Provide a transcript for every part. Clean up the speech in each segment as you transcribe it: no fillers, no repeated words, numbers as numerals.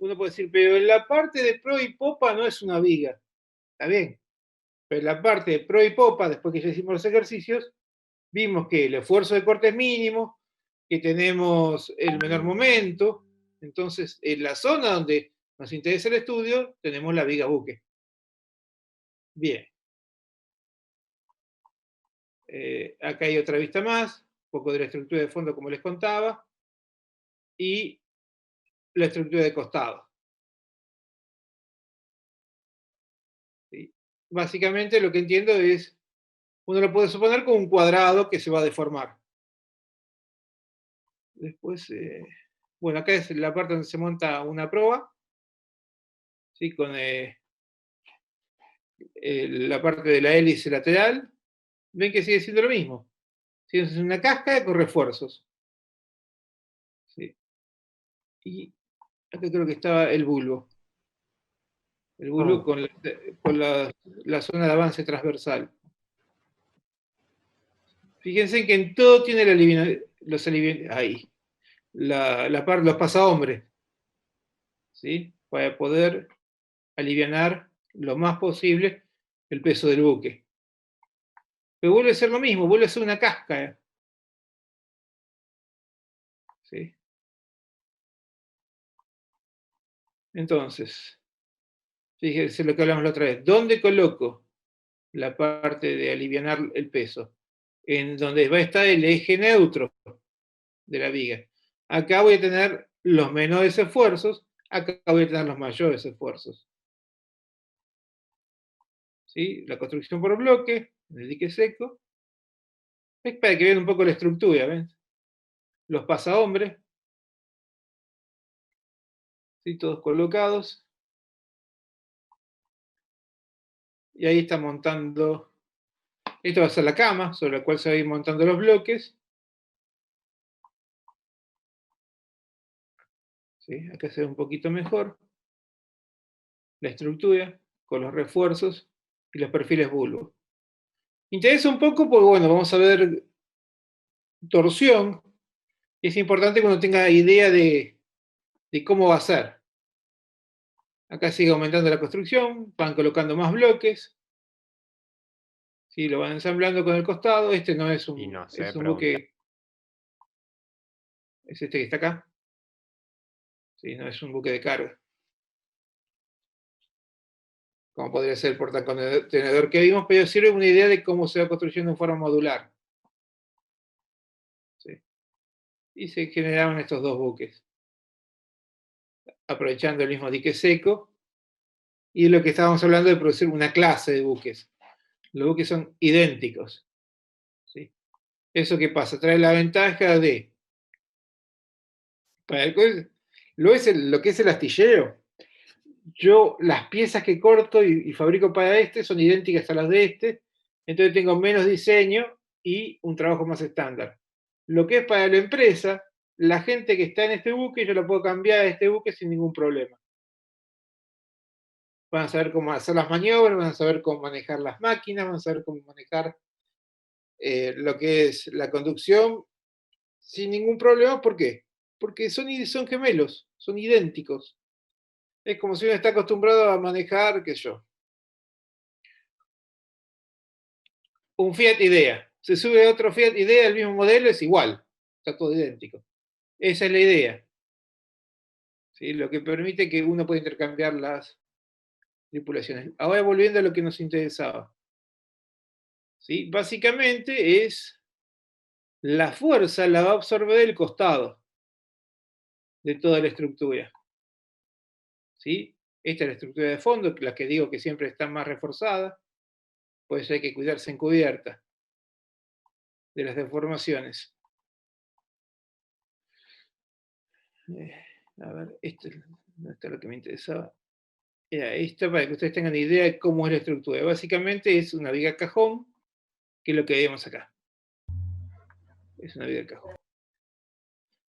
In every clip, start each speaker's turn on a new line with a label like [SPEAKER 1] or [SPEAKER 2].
[SPEAKER 1] uno puede decir, pero en la parte de pro y popa no es una viga. Está bien. Pero en la parte de pro y popa, después que ya hicimos los ejercicios, vimos que el esfuerzo de corte es mínimo, que tenemos el menor momento. Entonces, en la zona donde nos interesa el estudio, tenemos la viga buque. Bien. Acá hay otra vista más, un poco de la estructura de fondo como les contaba, y la estructura de costado. ¿Sí? Básicamente lo que entiendo es, uno lo puede suponer como un cuadrado que se va a deformar. Después, bueno, acá es la parte donde se monta una proa, ¿sí? Con la parte de la hélice lateral. Ven que sigue siendo lo mismo. Sigue siendo una casca con refuerzos. ¿Sí? Y acá creo que estaba el bulbo. El bulbo con la zona de avance transversal. Fíjense que en todo tiene los pasahombres, ¿sí? Para poder aliviar lo más posible el peso del buque. Pero vuelve a ser lo mismo, vuelve a ser una casca. ¿Sí? Entonces, fíjense lo que hablamos la otra vez. ¿Dónde coloco la parte de aliviar el peso? En donde va a estar el eje neutro de la viga. Acá voy a tener los menores esfuerzos, acá voy a tener los mayores esfuerzos. ¿Sí? La construcción por bloque, en el dique seco. Es para que vean un poco la estructura, ¿ven? Los pasahombres, ¿sí? Todos colocados. Y ahí está montando, esto va a ser la cama, sobre la cual se va a ir montando los bloques. ¿Sí? Acá se ve un poquito mejor la estructura, con los refuerzos y los perfiles bulbo. Interesa un poco porque, bueno, vamos a ver torsión. Es importante que uno tenga idea de cómo va a ser. Acá sigue aumentando la construcción, van colocando más bloques. ¿Sí? Lo van ensamblando con el costado. Este no es
[SPEAKER 2] Y no sé,
[SPEAKER 1] es un
[SPEAKER 2] pregunta.
[SPEAKER 1] buque. Es este que está acá. ¿Sí? No es un buque de carga. Como podría ser el portacontenedor que vimos, pero sirve una idea de cómo se va construyendo en forma modular. ¿Sí? Y se generaron estos dos buques, aprovechando el mismo dique seco, y lo que estábamos hablando de producir una clase de buques. Los buques son idénticos. ¿Sí? ¿Eso qué pasa? Trae la ventaja de, para lo que es el astillero, yo las piezas que corto y fabrico para este son idénticas a las de este, entonces tengo menos diseño y un trabajo más estándar. Lo que es para la empresa, la gente que está en este buque, yo lo puedo cambiar a este buque sin ningún problema. Van a saber cómo hacer las maniobras, van a saber cómo manejar las máquinas, van a saber cómo manejar lo que es la conducción sin ningún problema. ¿Por qué? Porque son gemelos, son idénticos. Es como si uno está acostumbrado a manejar, qué sé yo, un Fiat Idea. Se sube otro Fiat Idea, el mismo modelo, es igual. Está todo idéntico. Esa es la idea. ¿Sí? Lo que permite que uno pueda intercambiar las tripulaciones. Ahora volviendo a lo que nos interesaba. ¿Sí? Básicamente es la fuerza la va a absorber el costado de toda la estructura. ¿Sí? Esta es la estructura de fondo, la que digo que siempre está más reforzada. Por eso hay que cuidarse en cubierta de las deformaciones. A ver, esto es lo que me interesaba. Era esto para que ustedes tengan idea de cómo es la estructura. Básicamente es una viga cajón, que es lo que vemos acá. Es una viga cajón.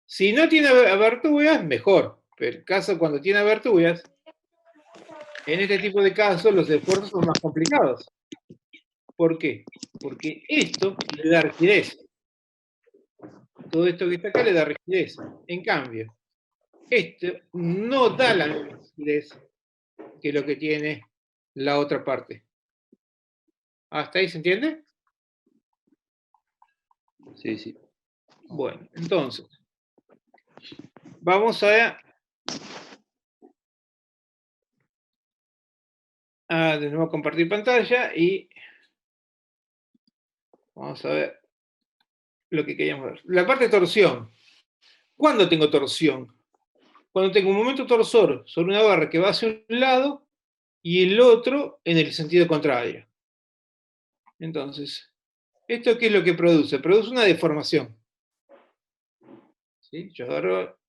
[SPEAKER 1] Si no tiene aberturas, mejor. Pero el caso cuando tiene aberturas, en este tipo de casos los esfuerzos son más complicados. ¿Por qué? Porque esto le da rigidez. Todo esto que está acá le da rigidez. En cambio, Este no da la misma rigidez que lo que tiene la otra parte. ¿Hasta ahí se entiende?
[SPEAKER 2] Sí, sí.
[SPEAKER 1] Bueno, entonces, vamos a de nuevo compartir pantalla y vamos a ver lo que queríamos ver. La parte de torsión. ¿Cuándo tengo torsión? Cuando tengo un momento torsor sobre una barra que va hacia un lado y el otro en el sentido contrario. Entonces, ¿esto qué es lo que produce? Produce una deformación. ¿Sí? Yo agarro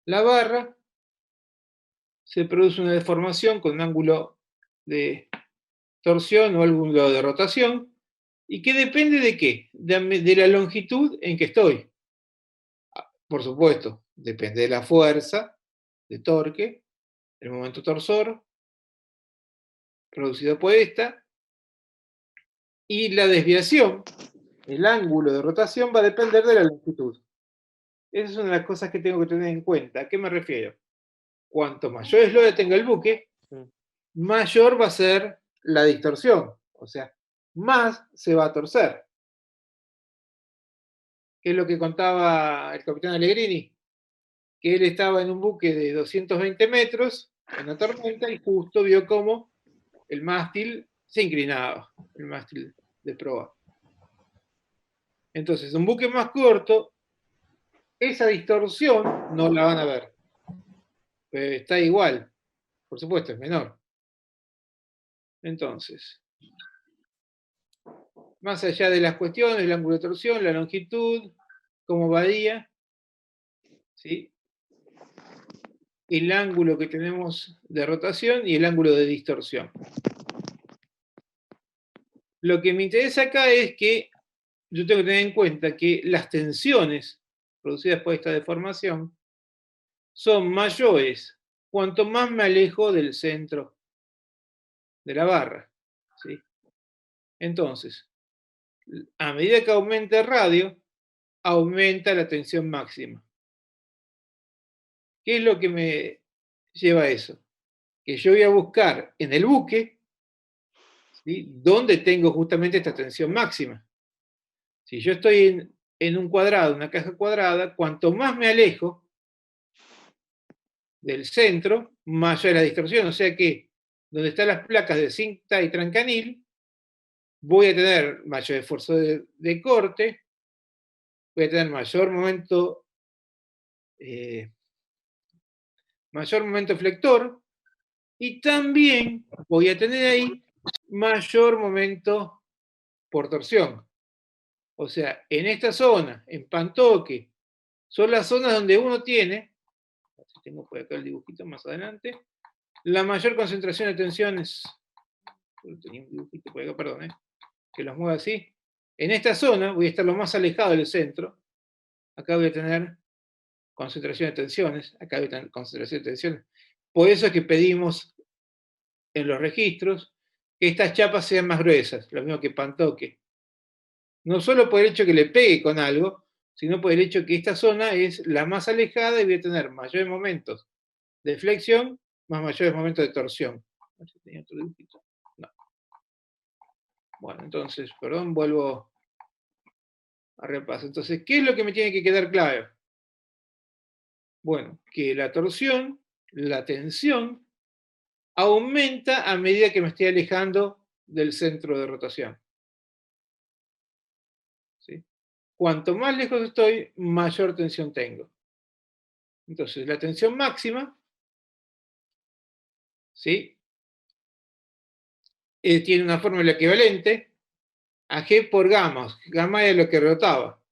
[SPEAKER 1] la barra, se produce una deformación con un ángulo de torsión o ángulo de rotación, y que depende de qué, de la longitud en que estoy. Por supuesto, depende de la fuerza, de torque, el momento torsor, producido por esta, y la desviación, el ángulo de rotación va a depender de la longitud. Esa es una de las cosas que tengo que tener en cuenta. ¿A qué me refiero? Cuanto mayor eslora tenga el buque, mayor va a ser la distorsión. O sea, más se va a torcer. ¿Qué es lo que contaba el capitán Allegrini? Que él estaba en un buque de 220 metros en la tormenta y justo vio cómo el mástil se inclinaba, el mástil de proa. Entonces, un buque más corto, esa distorsión no la van a ver. Está igual, por supuesto, es menor. Entonces, más allá de las cuestiones, el ángulo de torsión, la longitud, cómo varía, ¿sí? El ángulo que tenemos de rotación y el ángulo de distorsión. Lo que me interesa acá es que yo tengo que tener en cuenta que las tensiones producidas por esta deformación son mayores cuanto más me alejo del centro de la barra. ¿Sí? Entonces, a medida que aumenta el radio, aumenta la tensión máxima. ¿Qué es lo que me lleva a eso? Que yo voy a buscar en el buque, ¿sí?, donde tengo justamente esta tensión máxima. Si yo estoy en un cuadrado, una caja cuadrada, cuanto más me alejo del centro, mayor es la distorsión. O sea que donde están las placas de cinta y trancanil, voy a tener mayor esfuerzo de corte, voy a tener mayor momento flector, y también voy a tener ahí mayor momento por torsión. O sea, en esta zona, en pantoque, son las zonas donde uno tiene, si tengo por acá el dibujito más adelante, la mayor concentración de tensiones. Tenía un dibujito por acá, perdón, que los mueva así. En esta zona voy a estar lo más alejado del centro. Acá voy a tener concentración de tensiones, acá voy a tener concentración de tensiones. Por eso es que pedimos en los registros que estas chapas sean más gruesas, lo mismo que pantoque. No solo por el hecho que le pegue con algo, sino por el hecho que esta zona es la más alejada y voy a tener mayores momentos de flexión más mayores momentos de torsión. A ver si tenía otro dibujito. No. Bueno, entonces, perdón, vuelvo a repaso. Entonces, ¿qué es lo que me tiene que quedar claro? Bueno, que la torsión, la tensión, aumenta a medida que me estoy alejando del centro de rotación. ¿Sí? Cuanto más lejos estoy, mayor tensión tengo. Entonces, la tensión máxima, ¿sí?, tiene una fórmula equivalente a G por gamma. Gamma es lo que rotaba.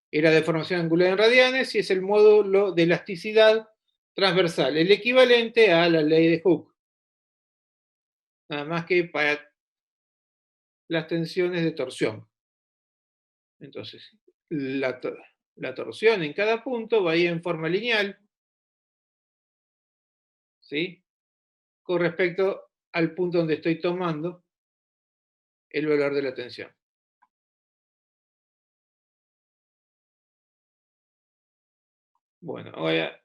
[SPEAKER 1] Era deformación angular en radianes y es el módulo de elasticidad transversal, el equivalente a la ley de Hooke. Nada más que para las tensiones de torsión. Entonces, la torsión en cada punto va a ir en forma lineal, ¿sí?, con respecto al punto donde estoy tomando el valor de la tensión. Bueno, ahora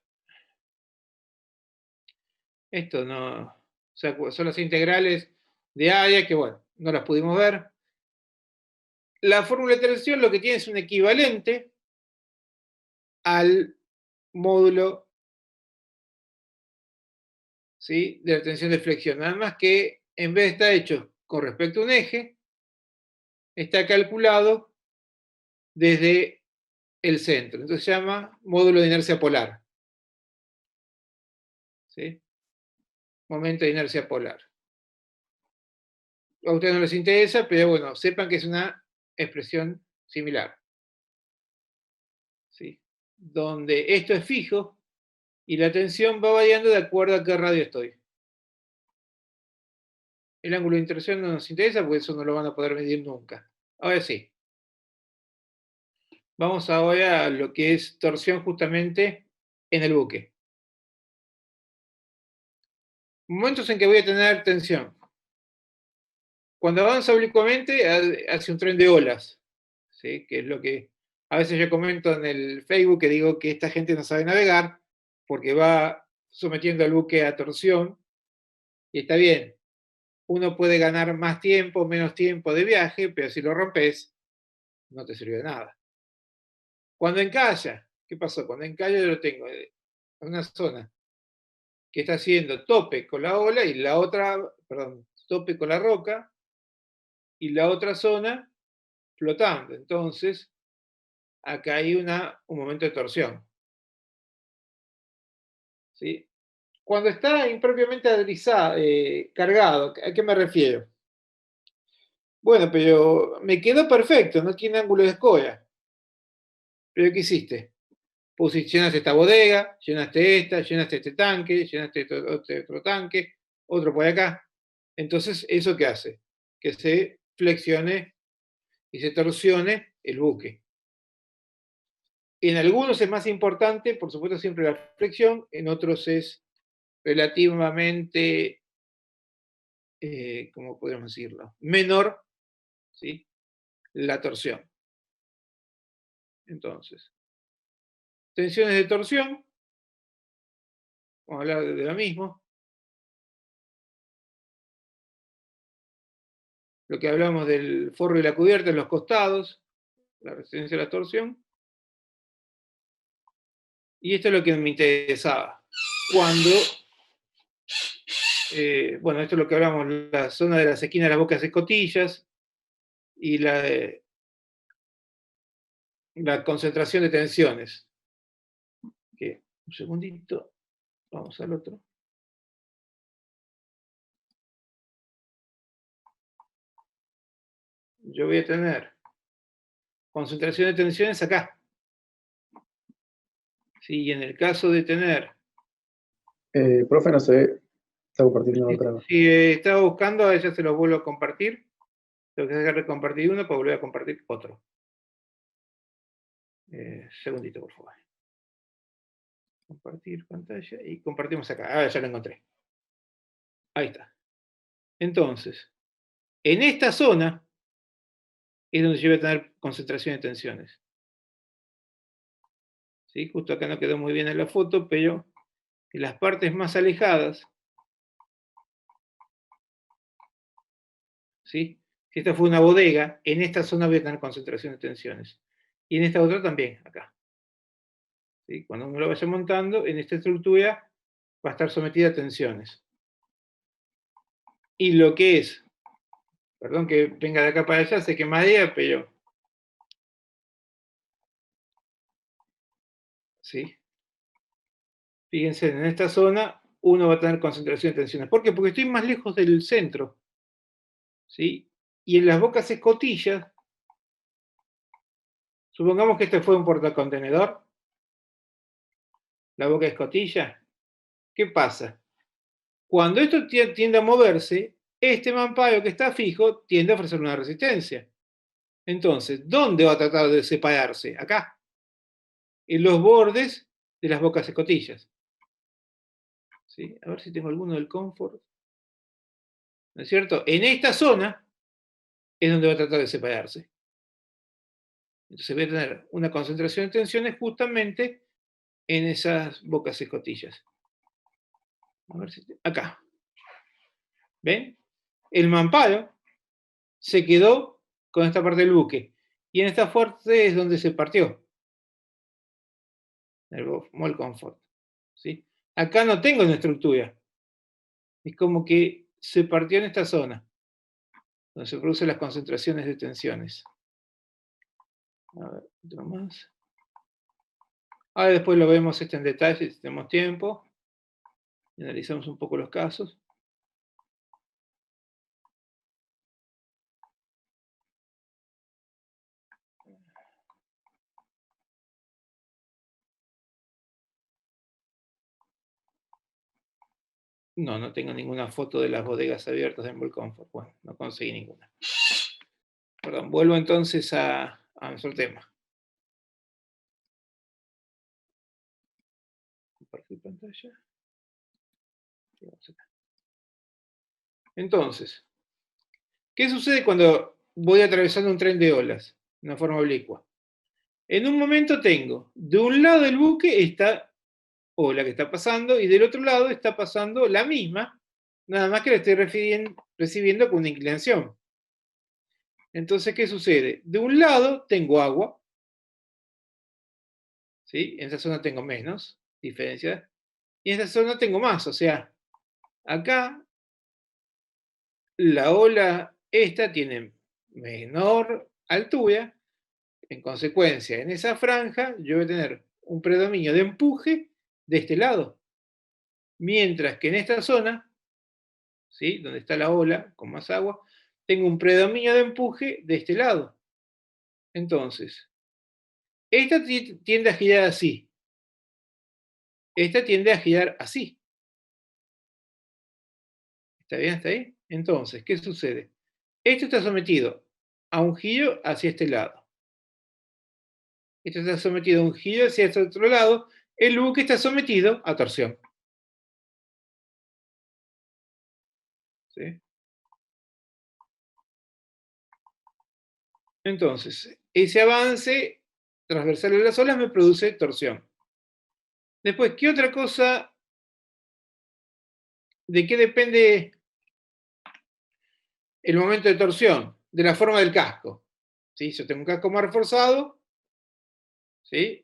[SPEAKER 1] Esto no, o sea, son las integrales de área que, bueno, no las pudimos ver. La fórmula de tensión lo que tiene es un equivalente al módulo, ¿sí?, de la tensión de flexión. Nada más que en vez de estar hecho con respecto a un eje, está calculado desde el centro. Entonces se llama módulo de inercia polar. ¿Sí? Momento de inercia polar. A ustedes no les interesa, pero bueno, sepan que es una expresión similar. ¿Sí? Donde esto es fijo y la tensión va variando de acuerdo a qué radio estoy. El ángulo de inserción no nos interesa porque eso no lo van a poder medir nunca. Ahora sí. Vamos ahora a lo que es torsión justamente en el buque. Momentos en que voy a tener tensión. Cuando avanza oblicuamente hace un tren de olas, ¿sí?, que es lo que a veces yo comento en el Facebook, que digo que esta gente no sabe navegar porque va sometiendo al buque a torsión, y está bien, uno puede ganar más tiempo, menos tiempo de viaje, pero si lo rompes, no te sirve de nada. Cuando encalla, ¿qué pasó? Cuando encalla yo lo tengo en una zona que está haciendo tope con la ola y la otra, perdón, tope con la roca y la otra zona flotando. Entonces, acá hay un momento de torsión. ¿Sí? Cuando está impropiamente cargado, ¿a qué me refiero? Bueno, pero me quedó perfecto, no tiene ángulo de escoria. ¿Pero qué hiciste? Llenaste esta bodega, llenaste este tanque, llenaste otro tanque, otro por acá. Entonces, ¿eso qué hace? Que se flexione y se torsione el buque. En algunos es más importante, por supuesto, siempre la flexión, en otros es relativamente, ¿cómo podemos decirlo?, menor, ¿sí?, la torsión. Entonces, tensiones de torsión, vamos a hablar de lo mismo. Lo que hablamos del forro y la cubierta en los costados, la resistencia a la torsión. Y esto es lo que me interesaba. Cuando, bueno, esto es lo que hablamos, la zona de las esquinas de las bocas escotillas y la concentración de tensiones. Que, un segundito, vamos al otro. Yo voy a tener concentración de tensiones acá. Sí, y en el caso de tener...
[SPEAKER 2] Profe, no sé, está compartiendo otra.
[SPEAKER 1] Si estaba buscando, a ella se lo vuelvo a compartir. Tengo que dejar de compartir uno para volver a compartir otro. Segundito, por favor. Compartir pantalla y compartimos acá. Ah, ya lo encontré. Ahí está. Entonces, en esta zona es donde yo voy a tener concentración de tensiones. ¿Sí? Justo acá no quedó muy bien en la foto, pero en las partes más alejadas, ¿sí?, si esta fue una bodega, en esta zona voy a tener concentración de tensiones. Y en esta otra también, acá. ¿Sí? Cuando uno lo vaya montando, en esta estructura va a estar sometida a tensiones. Y lo que es, perdón que venga de acá para allá, sé que marea, pero... ¿Sí? Fíjense, en esta zona uno va a tener concentración de tensiones. ¿Por qué? Porque estoy más lejos del centro. ¿Sí? Y en las bocas escotillas, supongamos que este fue un portacontenedor, la boca escotilla, ¿qué pasa? Cuando esto tiende a moverse, este mampayo que está fijo tiende a ofrecer una resistencia. Entonces, ¿dónde va a tratar de separarse? Acá, en los bordes de las bocas escotillas. ¿Sí? A ver si tengo alguno del confort. ¿No es cierto? En esta zona es donde va a tratar de separarse. Entonces voy a tener una concentración de tensiones justamente en esas bocas escotillas. A ver si... Acá. ¿Ven? El mamparo se quedó con esta parte del buque. Y en esta parte es donde se partió. El mol confort. ¿Sí? Acá no tengo una estructura. Es como que se partió en esta zona, donde se producen las concentraciones de tensiones. A ver, otro más. Ahora después lo vemos en detalle si tenemos tiempo. Y analizamos un poco los casos. No, no tengo ninguna foto de las bodegas abiertas de Mol Comfort. Bueno, no conseguí ninguna. Perdón, vuelvo entonces a nuestro tema. Compartir pantalla. Entonces, ¿qué sucede cuando voy atravesando un tren de olas? De una forma oblicua. En un momento tengo, de un lado del buque está ola que está pasando y del otro lado está pasando la misma, nada más que la estoy recibiendo con una inclinación. Entonces, ¿qué sucede? De un lado tengo agua, ¿sí? En esa zona tengo menos diferencia, y en esa zona tengo más, o sea, acá la ola esta tiene menor altura, en consecuencia, en esa franja yo voy a tener un predominio de empuje de este lado, mientras que en esta zona, ¿sí? Donde está la ola con más agua, tengo un predominio de empuje de este lado. Entonces, esta tiende a girar así, esta tiende a girar así. ¿Está bien hasta ahí? Entonces, ¿qué sucede? Esto está sometido a un giro hacia este lado. Esto está sometido a un giro hacia este otro lado. El buque está sometido a torsión. ¿Sí? Entonces, ese avance transversal de las olas me produce torsión. Después, ¿qué otra cosa? ¿De qué depende el momento de torsión? De la forma del casco. ¿Sí? Si yo tengo un casco más reforzado, ¿sí?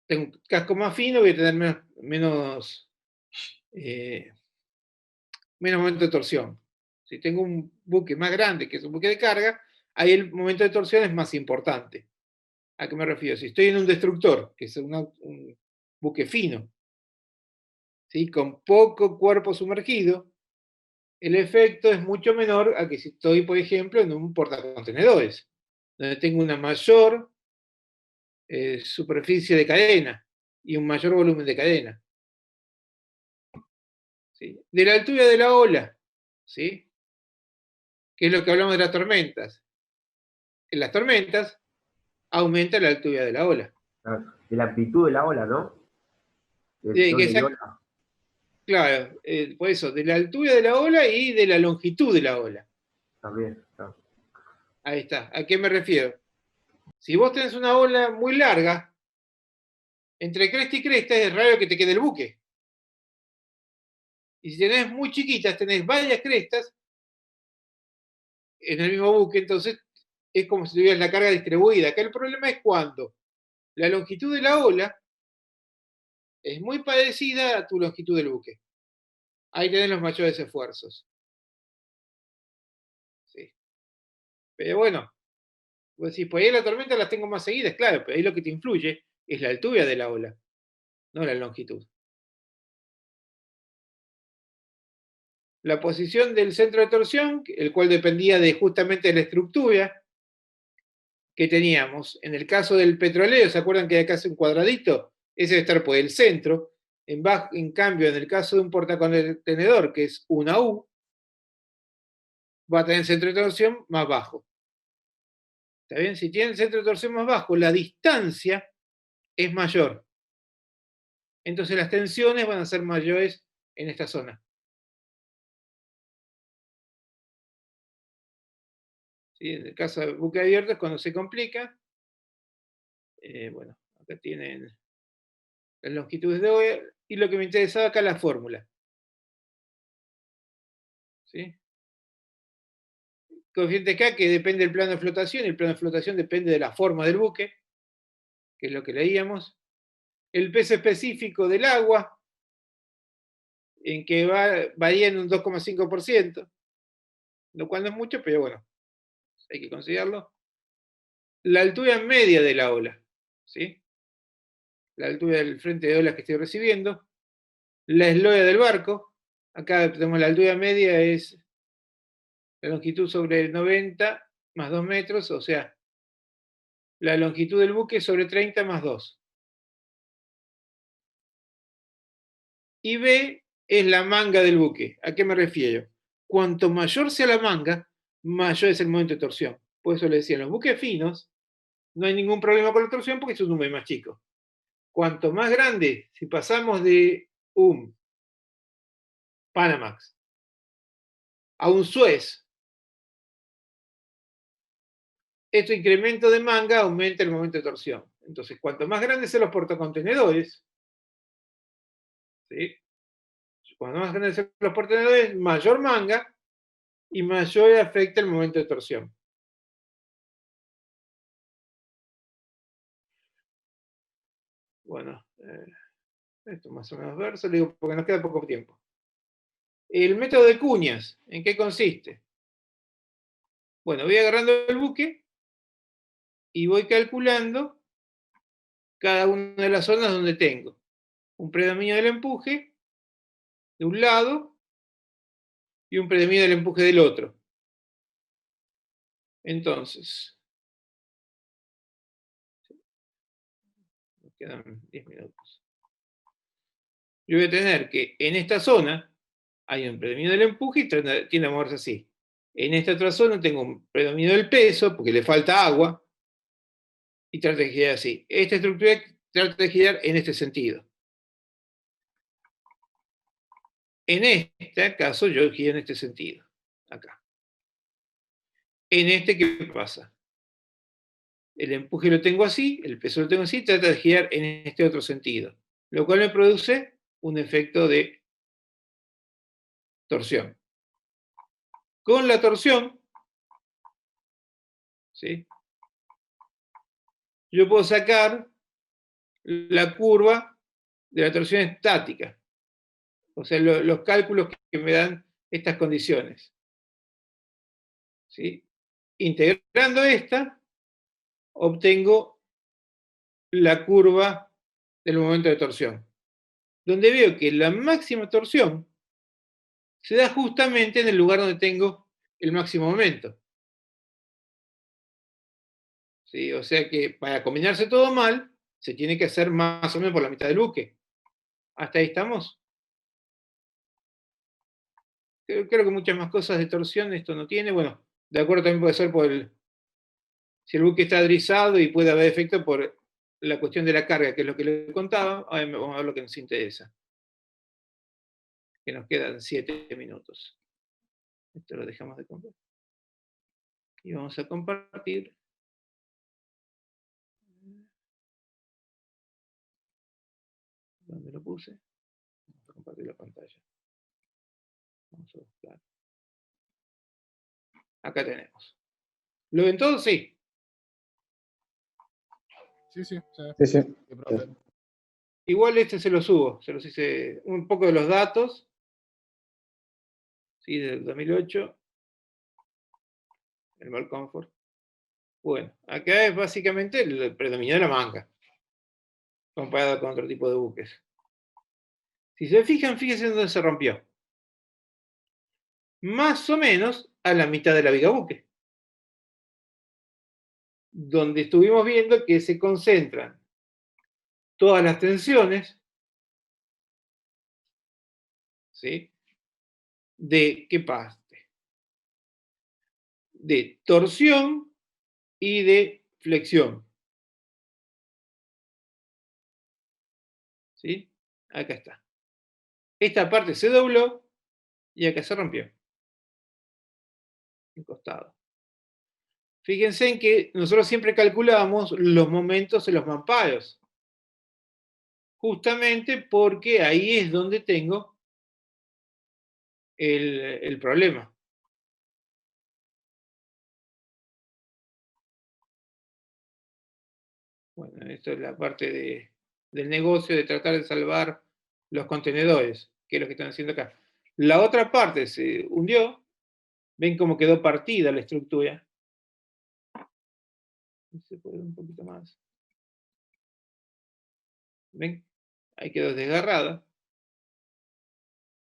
[SPEAKER 1] Tengo un casco más fino, voy a tener menos momento de torsión. Si tengo un buque más grande, que es un buque de carga, ahí el momento de torsión es más importante. ¿A qué me refiero? Si estoy en un destructor, que es un buque fino, ¿sí? Con poco cuerpo sumergido, el efecto es mucho menor a que si estoy, por ejemplo, en un portacontenedores, donde tengo una mayor superficie de cadena y un mayor volumen de cadena. ¿Sí? De la altura de la ola, ¿sí? Que es lo que hablamos de las tormentas. En las tormentas aumenta la altura de la ola.
[SPEAKER 3] De la amplitud de la ola, ¿no?
[SPEAKER 1] Claro, por eso, de la altura de la ola y de la longitud de la ola.
[SPEAKER 3] También, claro.
[SPEAKER 1] Ahí está. ¿A qué me refiero? Si vos tenés una ola muy larga, entre cresta y cresta es raro que te quede el buque. Y si tenés muy chiquitas, tenés varias crestas en el mismo buque, entonces es como si tuvieras la carga distribuida. Acá el problema es cuando la longitud de la ola es muy parecida a tu longitud del buque. Ahí tenés los mayores esfuerzos. ¿Sí? Pero bueno, vos decís, pues ahí la tormenta las tengo más seguidas, claro, pero ahí lo que te influye es la altura de la ola, no la longitud. La posición del centro de torsión, el cual dependía de justamente de la estructura que teníamos. En el caso del petrolero, ¿se acuerdan que acá hace un cuadradito? Ese debe estar por el centro. En cambio, en el caso de un portacontenedor, que es una U, va a tener centro de torsión más bajo. ¿Está bien? Si tiene el centro de torsión más bajo, la distancia es mayor. Entonces las tensiones van a ser mayores en esta zona. ¿Sí? En el caso de buque abierto es cuando se complica. Bueno, acá tienen las longitudes de OE y lo que me interesaba acá la fórmula. ¿Sí? Coeficiente K que depende del plano de flotación, y el plano de flotación depende de la forma del buque, que es lo que leíamos. El peso específico del agua, en que varía en un 2,5%, lo cual no es mucho, pero bueno, hay que considerarlo. La altura media de la ola, ¿sí? La altura del frente de olas que estoy recibiendo. La esloya del barco, acá tenemos la altura media, es la longitud sobre 90 más 2 metros, o sea, la longitud del buque sobre 30 más 2. Y B es la manga del buque. ¿A qué me refiero? Cuanto mayor sea la manga, mayor es el momento de torsión. Por eso le decía, en los buques finos no hay ningún problema con la torsión porque es un número más chico. Cuanto más grande, si pasamos de un Panamax a un Suez, este incremento de manga aumenta el momento de torsión. Entonces, cuanto más grandes sean los portacontenedores, ¿sí? Cuanto más grandes sean los portacontenedores, mayor manga y mayor afecta el momento de torsión. Bueno, esto más o menos verso, le digo porque nos queda poco tiempo. El método de cuñas, ¿en qué consiste? Bueno, voy agarrando el buque y voy calculando cada una de las zonas donde tengo un predominio del empuje de un lado y un predominio del empuje del otro. Entonces, nos quedan 10 minutos. Yo voy a tener que en esta zona hay un predominio del empuje y tiende a moverse así. En esta otra zona tengo un predominio del peso porque le falta agua y trata de girar así. Esta estructura trata de girar en este sentido. En este caso yo giro en este sentido, acá. En este, ¿qué pasa? El empuje lo tengo así, el peso lo tengo así, trata de girar en este otro sentido, lo cual me produce un efecto de torsión. Con la torsión, ¿sí? Yo puedo sacar la curva de la torsión estática, o sea, los cálculos que me dan estas condiciones. ¿Sí? Integrando esta, obtengo la curva del momento de torsión, donde veo que la máxima torsión se da justamente en el lugar donde tengo el máximo momento. ¿Sí? O sea que para combinarse todo mal, se tiene que hacer más o menos por la mitad del buque. ¿Hasta ahí estamos? Creo que muchas más cosas de torsión esto no tiene. Bueno, de acuerdo también puede ser por si el buque está drizado y puede haber efecto por la cuestión de la carga, que es lo que le contaba. Ahora vamos a ver lo que nos interesa. Que nos quedan 7 minutos. Esto lo dejamos de compartir. Y vamos a compartir. ¿Dónde lo puse? Vamos a compartir la pantalla. Vamos a buscar. Acá tenemos. ¿Lo ven todos? Sí.
[SPEAKER 4] Sí, sí.
[SPEAKER 2] Sí, sí.
[SPEAKER 4] Sí, profe.
[SPEAKER 1] Igual este se lo subo. Se los hice un poco de los datos. ¿Sí? Del 2008. El Mal Comfort. Bueno, acá es básicamente el predominio de la manga. Comparado con otro tipo de buques. Si se fijan, fíjense dónde se rompió. Más o menos a la mitad de la viga buque. Donde estuvimos viendo que se concentran todas las tensiones, ¿sí? ¿De qué parte? De torsión y de flexión. ¿Sí? Acá está. Esta parte se dobló y acá se rompió. En costado. Fíjense en que nosotros siempre calculamos los momentos en los mamparos. Justamente porque ahí es donde tengo el problema. Bueno, esto es la parte del negocio de tratar de salvar los contenedores, que es lo que están haciendo acá. La otra parte se hundió. ¿Ven cómo quedó partida la estructura? Se puede ver un poquito más. ¿Ven? Ahí quedó desgarrada.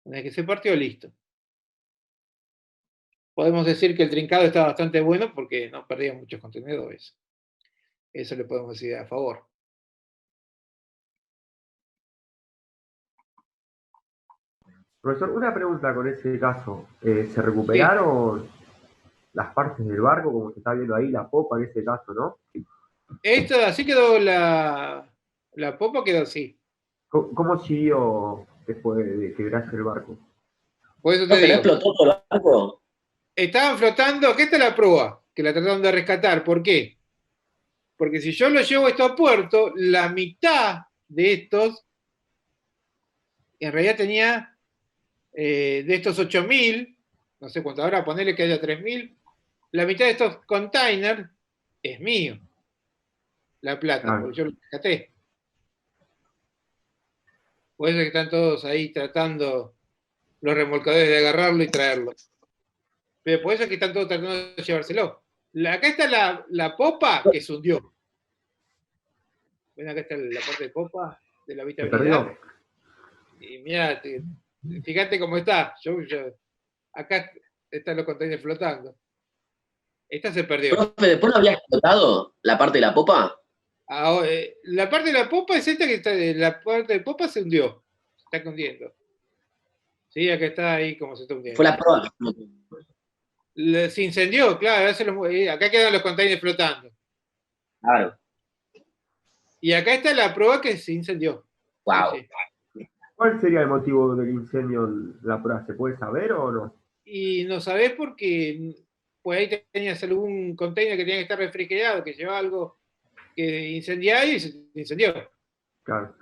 [SPEAKER 1] Una vez que se partió, listo. Podemos decir que el trincado está bastante bueno porque no perdía muchos contenedores. Eso le podemos decir a favor.
[SPEAKER 3] Profesor, una pregunta con ese caso. ¿Se recuperaron las partes del barco, como se está viendo ahí, la popa en ese caso, no?
[SPEAKER 1] Esto, así quedó la popa, quedó así.
[SPEAKER 3] ¿Cómo siguió después de quebrarse el barco?
[SPEAKER 1] Por eso te
[SPEAKER 4] ¿No se
[SPEAKER 1] digo.
[SPEAKER 4] explotó todo el barco?
[SPEAKER 1] Estaban flotando, aquí está la proa, que la trataron de rescatar. ¿Por qué? Porque si yo lo llevo esto a puerto, la mitad de estos, en realidad tenía, de estos 8.000, no sé cuánto habrá, ponerle que haya 3.000, la mitad de estos containers es mío, la plata, porque yo lo rescaté. Por eso es que están todos ahí tratando los remolcadores de agarrarlo y traerlo. Pero por eso es que están todos tratando de llevárselo. Acá está la popa que se hundió. Ven, acá está la parte de popa de la
[SPEAKER 3] ¿Se
[SPEAKER 1] habitabilidad.
[SPEAKER 3] perdió?
[SPEAKER 1] Y mira, fíjate cómo está. Acá están los containers flotando. Esta se perdió.
[SPEAKER 4] Profe, ¿después no había explotado la parte de la popa?
[SPEAKER 1] Ahora, la parte de la popa es esta que está. La parte de popa se hundió. Se está hundiendo. Sí, acá está ahí como se está hundiendo.
[SPEAKER 4] Fue la prueba que explotó.
[SPEAKER 1] Se incendió, claro. Acá quedan los containers flotando.
[SPEAKER 4] Claro.
[SPEAKER 1] Y acá está la prueba que se incendió.
[SPEAKER 4] Wow.
[SPEAKER 1] Sí, sí.
[SPEAKER 3] ¿Cuál sería el motivo del incendio en la prueba? ¿Se puede saber o no?
[SPEAKER 1] Y no sabés porque pues ahí tenías algún container que tenía que estar refrigerado, que llevaba algo que incendiar y se incendió.
[SPEAKER 3] Claro.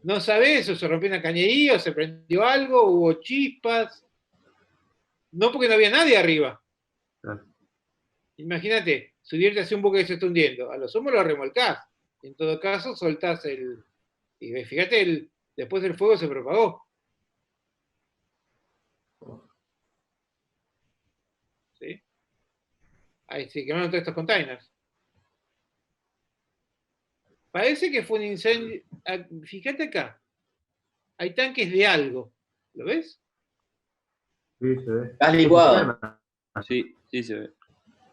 [SPEAKER 1] No sabés, o se rompió una cañería, o se prendió algo, hubo chispas. No porque no había nadie arriba.
[SPEAKER 3] Claro.
[SPEAKER 1] Imagínate, subirte hacia un buque que se está hundiendo. A lo sumo lo remolcás. En todo caso, soltás el. Y fíjate, después el fuego se propagó. ¿Sí? Ahí se quemaron todos estos containers. Parece que fue un incendio. Fíjate acá. Hay tanques de algo. ¿Lo ves?
[SPEAKER 3] Sí, se ve.
[SPEAKER 4] Gas licuado.
[SPEAKER 5] Sí, sí se ve.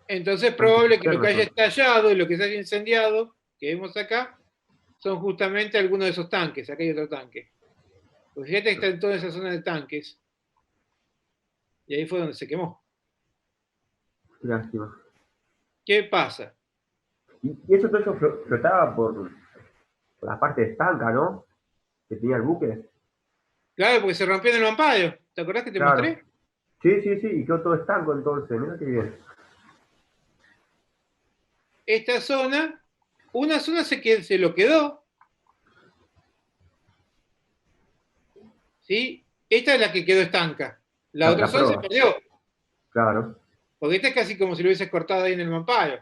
[SPEAKER 1] Entonces es probable que lo que haya estallado y lo que se haya incendiado, que vemos acá, son justamente algunos de esos tanques. Acá hay otro tanque. Pues fíjate que está en toda esa zona de tanques. Y ahí fue donde se quemó.
[SPEAKER 3] Lástima.
[SPEAKER 1] ¿Qué pasa?
[SPEAKER 3] Y eso todo eso flotaba por la parte estanca, ¿no? Que tenía el buque.
[SPEAKER 1] Claro, porque se rompió en el mampayo. ¿Te acordás que te
[SPEAKER 3] Claro.
[SPEAKER 1] mostré?
[SPEAKER 3] Sí, sí, sí, y quedó todo estanco entonces, mira qué bien.
[SPEAKER 1] Esta zona, una zona se lo quedó. ¿Sí? Esta es la que quedó estanca. La otra zona se perdió.
[SPEAKER 3] Claro.
[SPEAKER 1] Porque esta es casi como si lo hubieses cortado ahí en el mampayo.